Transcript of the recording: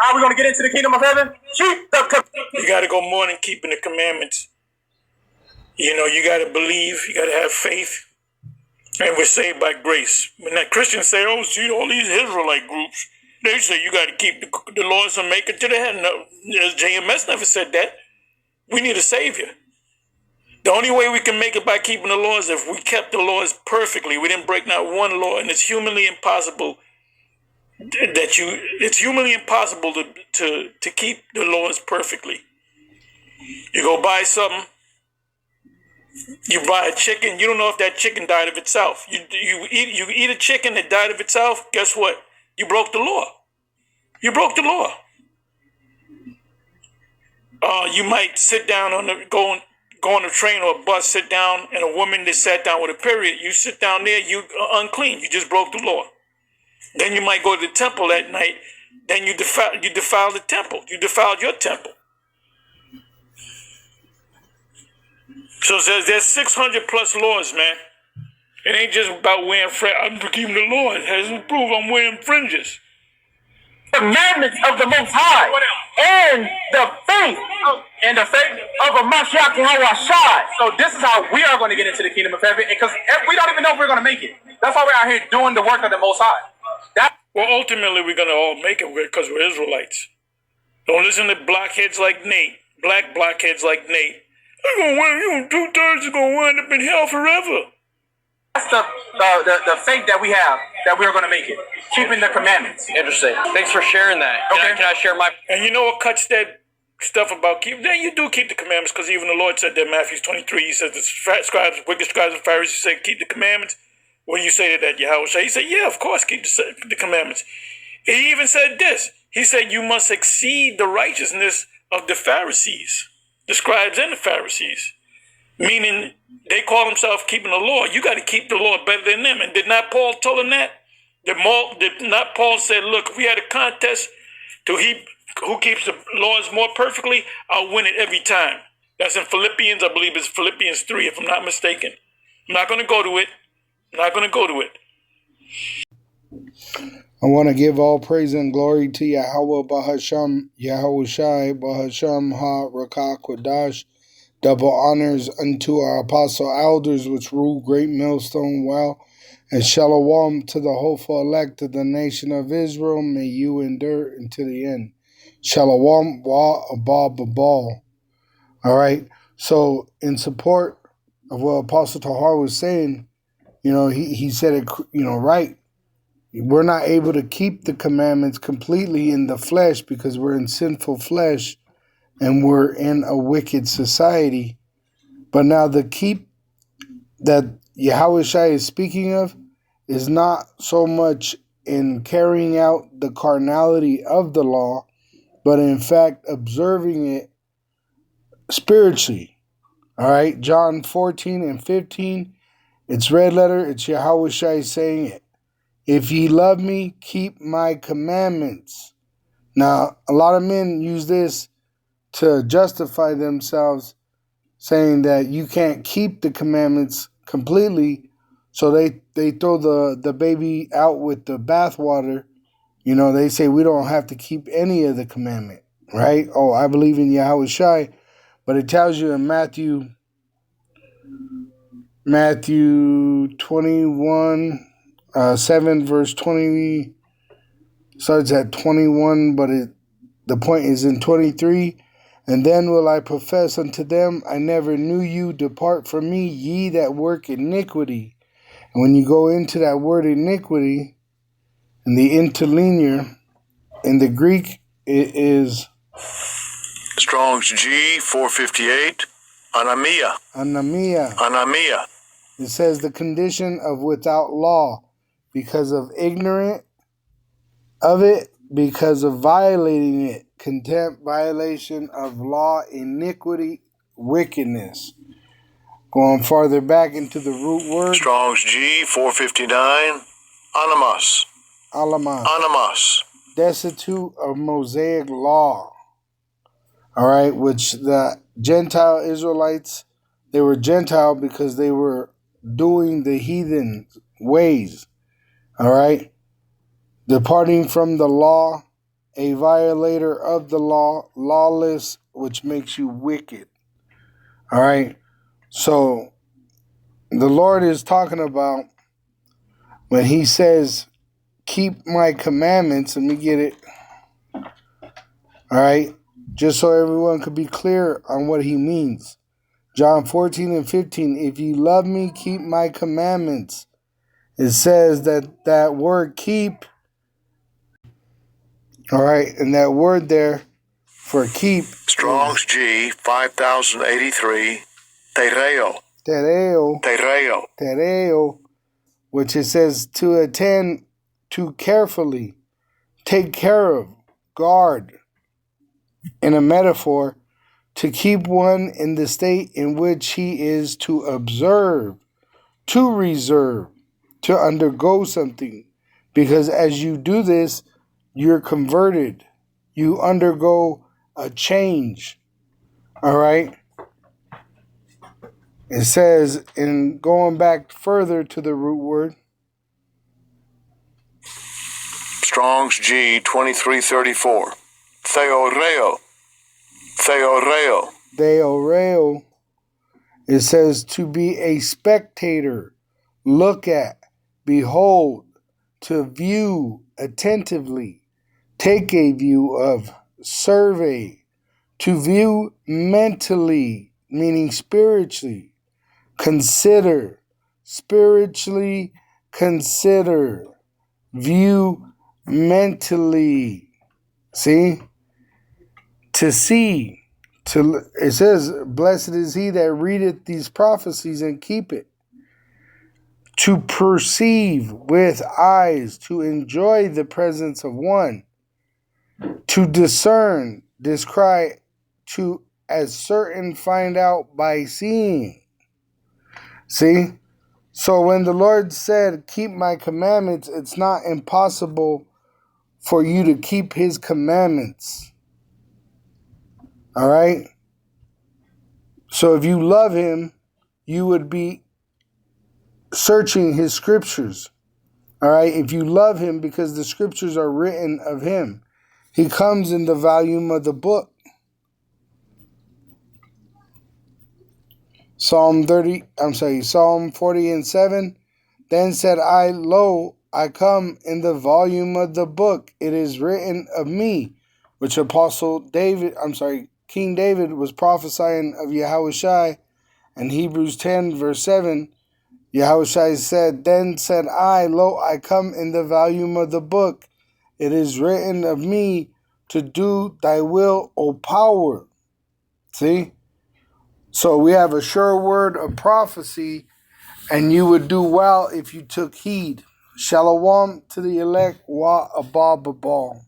How are we going to get into the kingdom of heaven? Keep the You got to go more than keeping the commandments. You know, you got to believe, you got to have faith, and we're saved by grace. When that Christians say, oh, see, all these Israelite groups, they say you got to keep the laws and make it to the heaven. No, JMS never said that. We need a savior. The only way we can make it by keeping the laws is if we kept the laws perfectly. We didn't break not one law, and it's humanly impossible it's humanly impossible to keep the laws perfectly. You go buy something, you buy a chicken, you don't know if that chicken died of itself. You eat a chicken that died of itself, guess what? You broke the law. You broke the law. You might sit down go on a train or a bus, sit down, and a woman that sat down with a period, you sit down there, you are unclean. You just broke the law. Then you might go to the temple that night, then you defile the temple. You defiled your temple. So there's 600 plus laws, man. It ain't just about wearing I'm keeping the law. It has to prove I'm wearing fringes. Commandments of the Most High and the faith of a Mashiach Yahweh Shai. So this is how we are going to get into the kingdom of heaven, because we don't even know if we're going to make it. That's why we're out here doing the work of the Most High. Well, ultimately, we're going to all make it because we're Israelites. Don't listen to blockheads like Nate, black blockheads like Nate. They're going to 2/3 are going to wind up in hell forever. That's the faith that we have, that we are going to make it. Keeping the commandments. Interesting. Thanks for sharing that. Can I share my... And you know what cuts that stuff about keep? Then you do keep the commandments, because even the Lord said that in Matthew 23. He says the scribes, wicked scribes and Pharisees said, keep the commandments. What do you say to that, Yahweh? He said, yeah, of course, keep the commandments. He even said this. He said, you must exceed the righteousness of the Pharisees, the scribes and the Pharisees. Meaning, they call themselves keeping the law. You got to keep the law better than them. And did not Paul tell them that? Did not Paul said, look, if we had a contest to who keeps the laws more perfectly, I'll win it every time. That's in Philippians, I believe it's Philippians 3, if I'm not mistaken. I'm not going to go to it. I want to give all praise and glory to Yahweh Bahasham, Yahweh Shai, Bahasham Ha Rakah Quadash. Double honors unto our apostle elders which rule great millstone well, and shalom to the hopeful elect of the nation of Israel. May you endure until the end. Shalom wa abba babal. All right. So in support of what Apostle Tahar was saying, you know, he said it, you know, right. We're not able to keep the commandments completely in the flesh because we're in sinful flesh and we're in a wicked society. But now the keep that Yahweh Shai is speaking of is not so much in carrying out the carnality of the law, but in fact observing it spiritually. All right, John 14 and 15, it's red letter, it's Yahweh Shai saying it. If ye love me, keep my commandments. Now, a lot of men use this to justify themselves, saying that you can't keep the commandments completely, so they throw the baby out with the bathwater. You know, they say we don't have to keep any of the commandment, right? Oh, I believe in Yahweh Shai, but it tells you in Matthew 21, 7 verse 20, starts at 21, but the point is in 23. And then will I profess unto them, I never knew you, depart from me, ye that work iniquity. And when you go into that word iniquity, in the interlinear, in the Greek, it is Strong's G 458, anamia. Anamia. It says the condition of without law, because of ignorant of it, because of violating it, contempt, violation of law, iniquity, wickedness. Going farther back into the root word. Strong's G 459, animas. Animas. Destitute of Mosaic law. All right, which the Gentile Israelites, they were Gentile because they were doing the heathen ways. All right. Departing from the law a violator of the law, lawless, which makes you wicked. All right. So the Lord is talking about when he says, keep my commandments. Let me get it. All right. Just so everyone could be clear on what he means. John 14:15. If you love me, keep my commandments. It says that word keep. All right. And that word there for keep. Strong's G 5083. Tereo. Tereo. Tereo. Tereo. Which it says to attend to carefully, take care of, guard. In a metaphor, to keep one in the state in which he is to observe, to reserve, to undergo something. Because as you do this, you're converted. You undergo a change. All right? It says, in going back further to the root word, Strong's G 2334. Theoreo. Theoreo. theoreo, it says to be a spectator, look at, behold, to view attentively, take a view of, survey, to view mentally, meaning spiritually, consider, spiritually consider, view mentally. See? To see. It says, blessed is he that readeth these prophecies and keep it. To perceive with eyes, to enjoy the presence of one. To discern, descry, to as certain find out by seeing. See? So when the Lord said, keep my commandments, it's not impossible for you to keep his commandments. All right? So if you love him, you would be searching his scriptures. All right? If you love him because the scriptures are written of him, he comes in the volume of the book. Psalm 40:7. Then said I, lo, I come in the volume of the book. It is written of me, which King David was prophesying of Yahushua. And Hebrews 10:7, Yahushua said, then said I, lo, I come in the volume of the book. It is written of me to do thy will, O power. See? So we have a sure word of prophecy, and you would do well if you took heed. Shalom to the elect, wa abba babal.